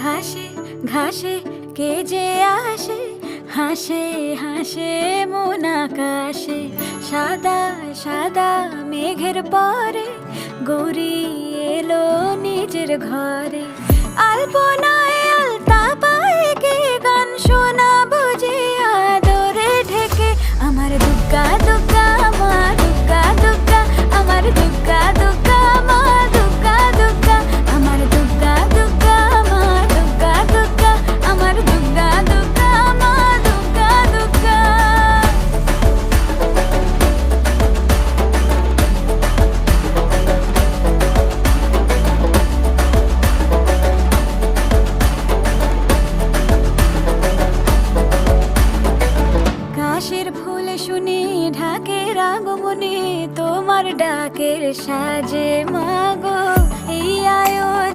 ঘাসে ঘাসে কে যে আসে, হাসে হাসে মন আকাশে। সাদা সাদা মেঘের পরে গৌরী এলো নিজের ঘরে। আলপনায় আলতা পায়ে কে গান শোনাবো যে আদরে ঢেকে। আমার দুগ্গা দুগ্গা মা দুগ্গা দুগ্গা, আমার দুগ্গা দুগ্গা মা দুগ্গা দুগ্গা, আমার দুগ্গা দুগ্গা মা দুগ্গা দুগ্গা, আমার দুগ্গা দুগ্গা মা দুগ্গা দুগ্গা। কাশের ফুল শুনি ঢাকের আগমনে, তোমার ডাকের সাজে মা